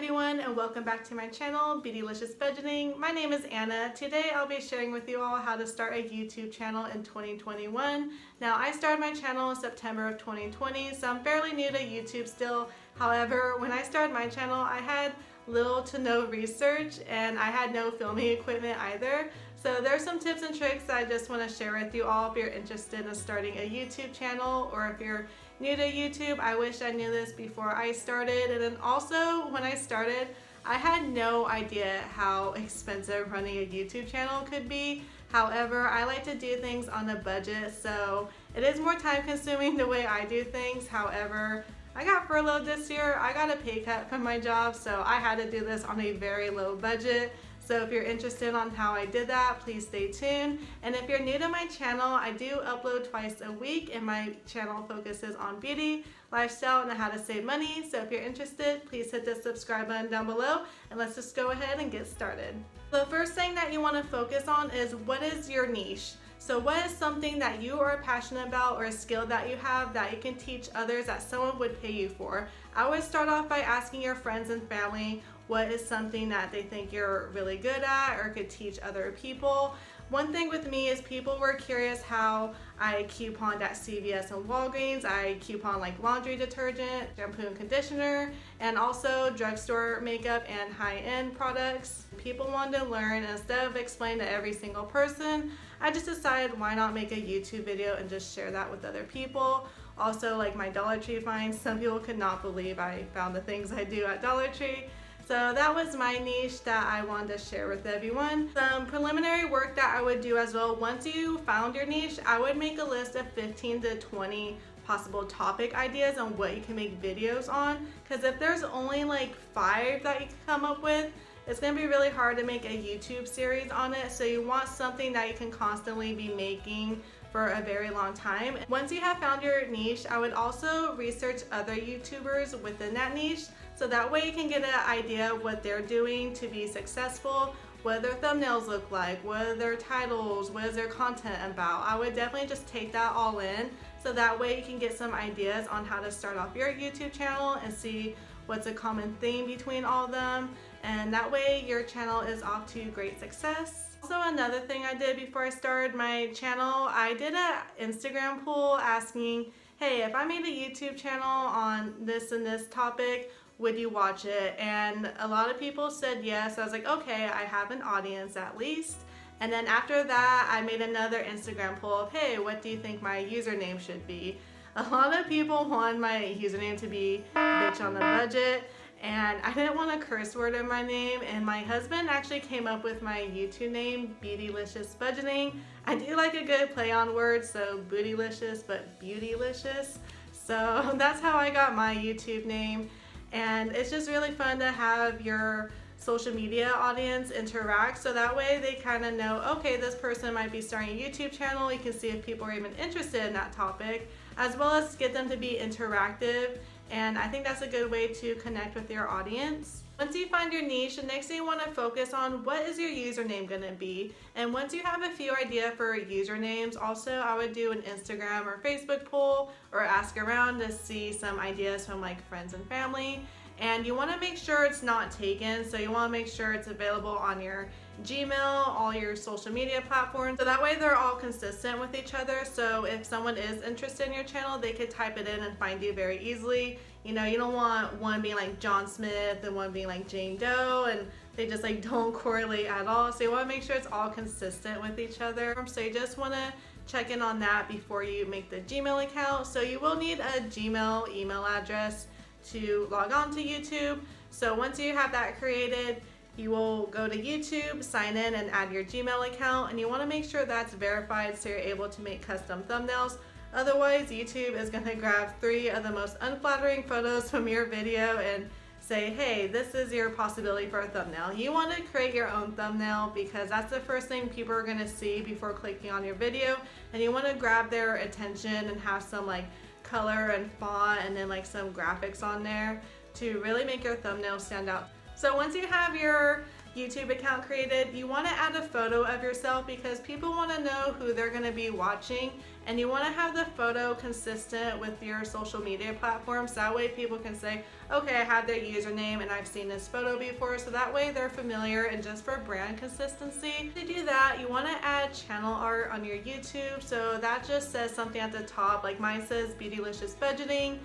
everyone, and welcome back to my channel, Beautylicious Budgeting. My name is Anna. Today I'll be sharing with you all how to start a YouTube channel in 2021. Now, I started my channel in September of 2020, so I'm fairly new to YouTube still. However, when I started my channel, I had little to no research and I had no filming equipment either. So there's some tips and tricks that I just want to share with you all if you're interested in starting a YouTube channel, or if you're new to YouTube. I wish I knew this before I started. And then also when I started, I had no idea how expensive running a YouTube channel could be. However, I like to do things on a budget, so it is more time consuming the way I do things. However, I got furloughed this year. I got a pay cut from my job, so I had to do this on a very low budget. So if you're interested on how I did that, please stay tuned. And if you're new to my channel, I do upload twice a week, and my channel focuses on beauty, lifestyle, and how to save money. So if you're interested, please hit the subscribe button down below, and let's just go ahead and get started. The first thing that you want to focus on is, what is your niche? So what is something that you are passionate about, or a skill that you have that you can teach others that someone would pay you for? I would start off by asking your friends and family what is something that they think you're really good at or could teach other people. One thing with me is people were curious how I couponed at CVS and Walgreens. I coupon like laundry detergent, shampoo and conditioner, and also drugstore makeup and high-end products. People wanted to learn, and instead of explaining to every single person, I just decided why not make a YouTube video and just share that with other people. Also, like my Dollar Tree finds, some people could not believe I found the things I do at Dollar Tree. So that was my niche that I wanted to share with everyone. Some preliminary work that I would do as well, once you found your niche, I would make a list of 15 to 20 possible topic ideas on what you can make videos on. Because if there's only like 5 that you can come up with, it's going to be really hard to make a YouTube series on it. So you want something that you can constantly be making for a very long time. Once you have found your niche, I would also research other YouTubers within that niche, so that way you can get an idea of what they're doing to be successful, what their thumbnails look like, what are their titles, what is their content about. I would definitely just take that all in, so that way you can get some ideas on how to start off your YouTube channel and see what's a common theme between all of them, and that way your channel is off to great success. Also, another thing I did before I started my channel, I did an Instagram poll asking, hey, if I made a YouTube channel on this and this topic, would you watch it? And a lot of people said yes. I was like, okay, I have an audience at least. And then after that, I made another Instagram poll of, hey, what do you think my username should be? A lot of people want my username to be bitch on the budget, and I didn't want a curse word in my name, and my husband actually came up with my YouTube name, Beautylicious Budgeting. I do like a good play on words, so bootylicious but beautylicious. So that's how I got my YouTube name, and it's just really fun to have your social media audience interact, so that way they kind of know, okay, this person might be starting a YouTube channel. You can see if people are even interested in that topic, as well as get them to be interactive. And I think that's a good way to connect with your audience. Once you find your niche, the next thing you want to focus on, what is your username going to be? And once you have a few ideas for usernames, also I would do an Instagram or Facebook poll or ask around to see some ideas from like friends and family. And you want to make sure it's not taken, so you want to make sure it's available on your Gmail, all your social media platforms, so that way they're all consistent with each other. So if someone is interested in your channel, they could type it in and find you very easily. You know, you don't want one being like John Smith and one being like Jane Doe, and they just like don't correlate at all. So you want to make sure it's all consistent with each other. So you just want to check in on that before you make the Gmail account. So you will need a Gmail email address to log on to YouTube. So once you have that created, you will go to YouTube, sign in, and add your Gmail account, and you want to make sure that's verified so you're able to make custom thumbnails. Otherwise, YouTube is going to grab 3 of the most unflattering photos from your video and say, hey, this is your possibility for a thumbnail. You want to create your own thumbnail because that's the first thing people are going to see before clicking on your video, and you want to grab their attention and have some like color and font and then like some graphics on there to really make your thumbnail stand out. So once you have your YouTube account created, you want to add a photo of yourself because people want to know who they're going to be watching, and you want to have the photo consistent with your social media platforms. That way people can say, okay, I have their username and I've seen this photo before, so that way they're familiar. And just for brand consistency, to do that, you want to add channel art on your YouTube. So that just says something at the top, like mine says Beautylicious Budgeting,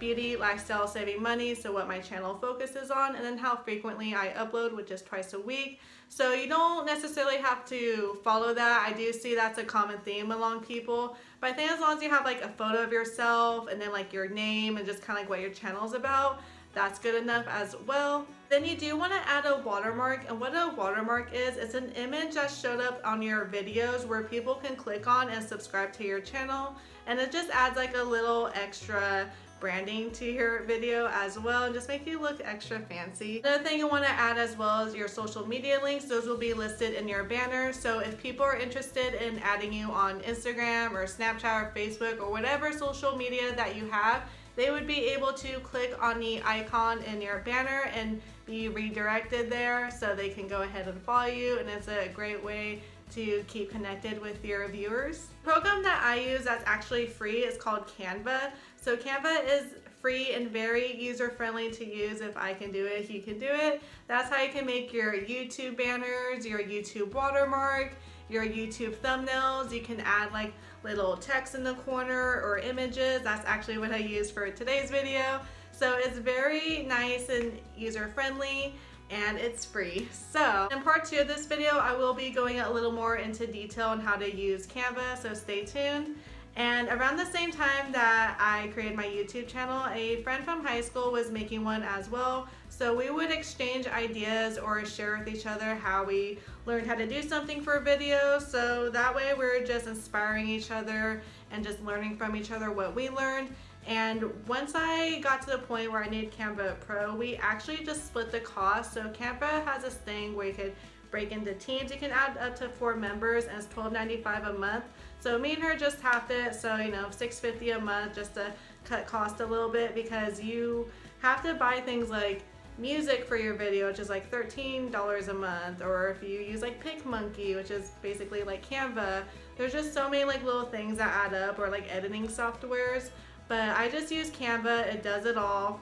beauty, lifestyle, saving money, so what my channel focuses on, and then how frequently I upload, which is twice a week. So you don't necessarily have to follow that. I do see that's a common theme among people, but I think as long as you have like a photo of yourself and then like your name and just kind of like what your channel is about, that's good enough as well. Then you do want to add a watermark, and what a watermark is, it's an image that showed up on your videos where people can click on and subscribe to your channel, and it just adds like a little extra branding to your video as well, and just make you look extra fancy. Another thing you want to add as well is your social media links. Those will be listed in your banner, so if people are interested in adding you on Instagram or Snapchat or Facebook or whatever social media that you have, they would be able to click on the icon in your banner and be redirected there, so they can go ahead and follow you, and it's a great way to keep connected with your viewers. The program that I use that's actually free is called Canva. So Canva is free and very user-friendly to use. If I can do it, you can do it. That's how you can make your YouTube banners, your YouTube watermark, your YouTube thumbnails. You can add like little text in the corner or images. That's actually what I use for today's video. So it's very nice and user-friendly, and it's free. So in part 2 of this video, I will be going a little more into detail on how to use Canva, so stay tuned. And around the same time that I created my YouTube channel, a friend from high school was making one as well. So we would exchange ideas or share with each other how we learned how to do something for a video. So that way we're just inspiring each other and just learning from each other what we learned. And once I got to the point where I needed Canva Pro, we actually just split the cost. So Canva has this thing where you could break into teams. You can add up to 4 members, and it's $12.95 a month. So me and her just halved it, so you know, $6.50 a month, just to cut cost a little bit, because you have to buy things like music for your video, which is like $13 a month, or if you use like Pic Monkey, which is basically like Canva, there's just so many like little things that add up, or like editing softwares. But I just use Canva, it does it all.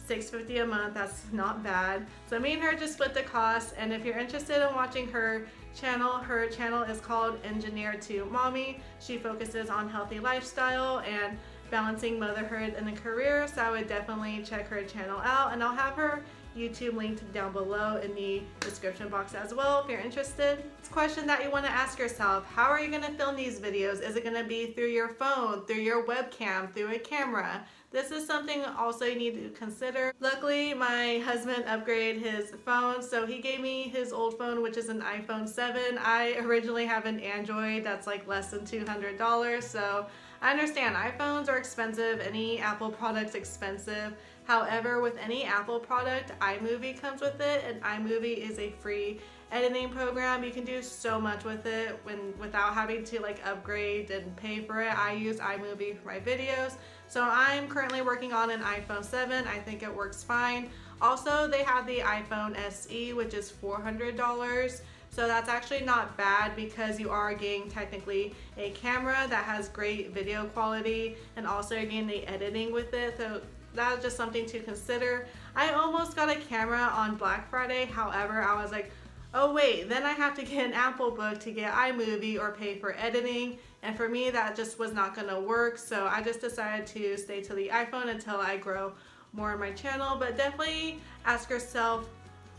$6.50 a month, that's not bad. So me and her just split the cost, and if you're interested in watching her channel is called Engineer to Mommy. She focuses on healthy lifestyle and balancing motherhood and a career, so I would definitely check her channel out, and I'll have her YouTube linked down below in the description box as well if you're interested. This question that you want to ask yourself: how are you going to film these videos? Is it going to be through your phone, through your webcam, through a camera? This is something also you need to consider. Luckily, my husband upgraded his phone, so he gave me his old phone, which is an iPhone 7. I originally have an Android that's like less than $200, so I understand iPhones are expensive, any Apple product's expensive. However, with any Apple product, Imovie comes with it, and Imovie is a free editing program. You can do so much with it without having to like upgrade and pay for it. I use Imovie for my videos. So I'm currently working on an iPhone 7. I think it works fine. Also, they have the iPhone SE, which is $400. So that's actually not bad, because you are getting technically a camera that has great video quality, and also you're getting the editing with it. So that's just something to consider. I almost got a camera on Black Friday. However, I was like, oh wait, then I have to get an Apple Book to get iMovie or pay for editing. And for me, that just was not gonna work. So I just decided to stay to the iPhone until I grow more on my channel. But definitely ask yourself,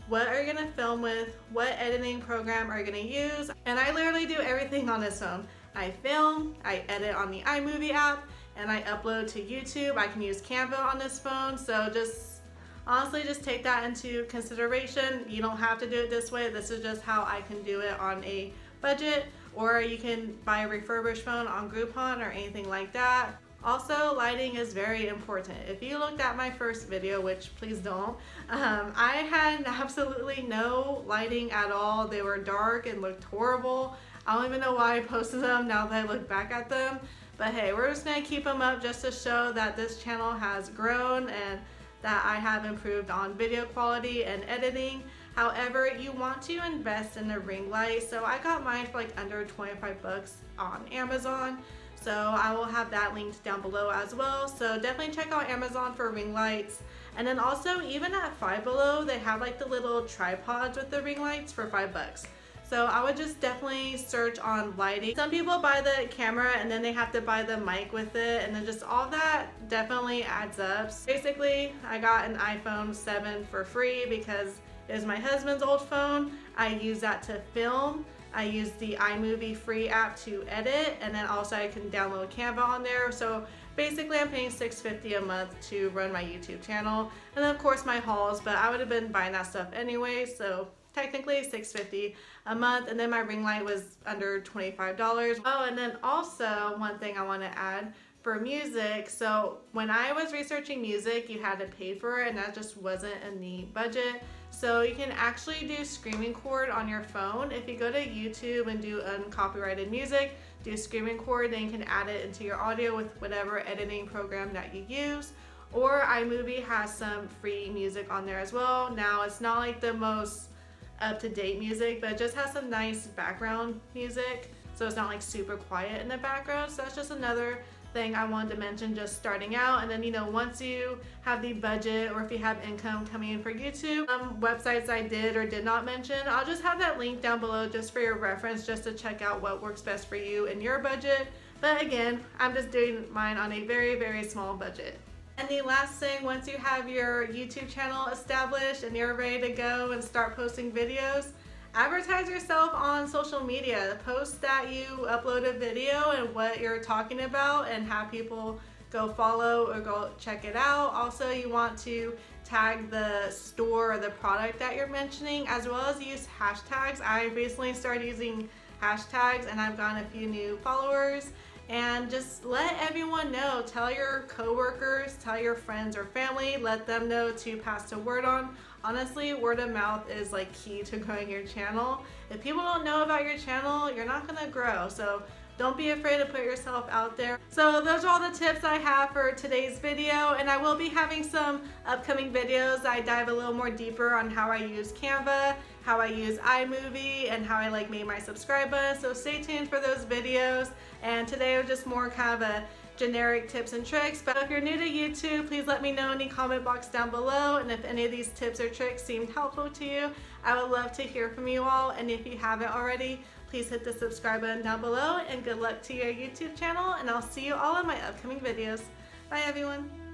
what are you gonna film with? What editing program are you gonna use? And I literally do everything on this phone. I film, I edit on the iMovie app, and I upload to YouTube. I can use Canva on this phone. So just honestly, just take that into consideration. You don't have to do it this way. This is just how I can do it on a budget, or you can buy a refurbished phone on Groupon or anything like that. Also, lighting is very important. If you looked at my first video, which please don't, I had absolutely no lighting at all. They were dark and looked horrible. I don't even know why I posted them now that I look back at them. But hey, we're just gonna keep them up just to show that this channel has grown and that I have improved on video quality and editing. However, you want to invest in a ring light. So I got mine for like under 25 bucks on Amazon. So I will have that linked down below as well. So definitely check out Amazon for ring lights. And then also, even at Five Below, they have like the little tripods with the ring lights for 5 bucks. So I would just definitely search on lighting. Some people buy the camera and then they have to buy the mic with it, and then just all that definitely adds up. So basically, I got an iPhone 7 for free because it was my husband's old phone. I use that to film. I use the Imovie free app to edit, and then also I can download Canva on there. So basically I'm paying $6.50 a month to run my YouTube channel, and then of course my hauls, but I would have been buying that stuff anyway, so technically $6.50 a month. And then my ring light was under $25. Oh, and then also one thing I want to add for music. So when I was researching music, you had to pay for it, and that just wasn't a neat budget. So you can actually do screen record on your phone. If you go to YouTube and do uncopyrighted music, do screen record, then you can add it into your audio with whatever editing program that you use. Or iMovie has some free music on there as well. Now it's not like the most up-to-date music, but it just has some nice background music, so it's not like super quiet in the background. So that's just another thing I wanted to mention just starting out. And then, you know, once you have the budget, or if you have income coming in for YouTube, websites I did or did not mention, I'll just have that link down below just for your reference, just to check out what works best for you and your budget. But again, I'm just doing mine on a very, very small budget. And the last thing, once you have your YouTube channel established and you're ready to go and start posting videos, advertise yourself on social media. Post that you upload a video and what you're talking about, and have people go follow or go check it out. Also, you want to tag the store or the product that you're mentioning, as well as use hashtags. I recently started using hashtags and I've gotten a few new followers. And just let everyone know. Tell your coworkers, tell your friends or family, let them know to pass the word on. Honestly, word of mouth is like key to growing your channel. If people don't know about your channel, you're not gonna grow. So don't be afraid to put yourself out there. So those are all the tips I have for today's video, and I will be having some upcoming videos. I dive a little more deeper on how I use Canva, how I use iMovie, and how I made my subscribe button. So stay tuned for those videos. And today was just more kind of a generic tips and tricks. But if you're new to YouTube, please let me know in the comment box down below. And if any of these tips or tricks seemed helpful to you, I would love to hear from you all. And if you haven't already, please hit the subscribe button down below. And good luck to your YouTube channel. And I'll see you all in my upcoming videos. Bye everyone.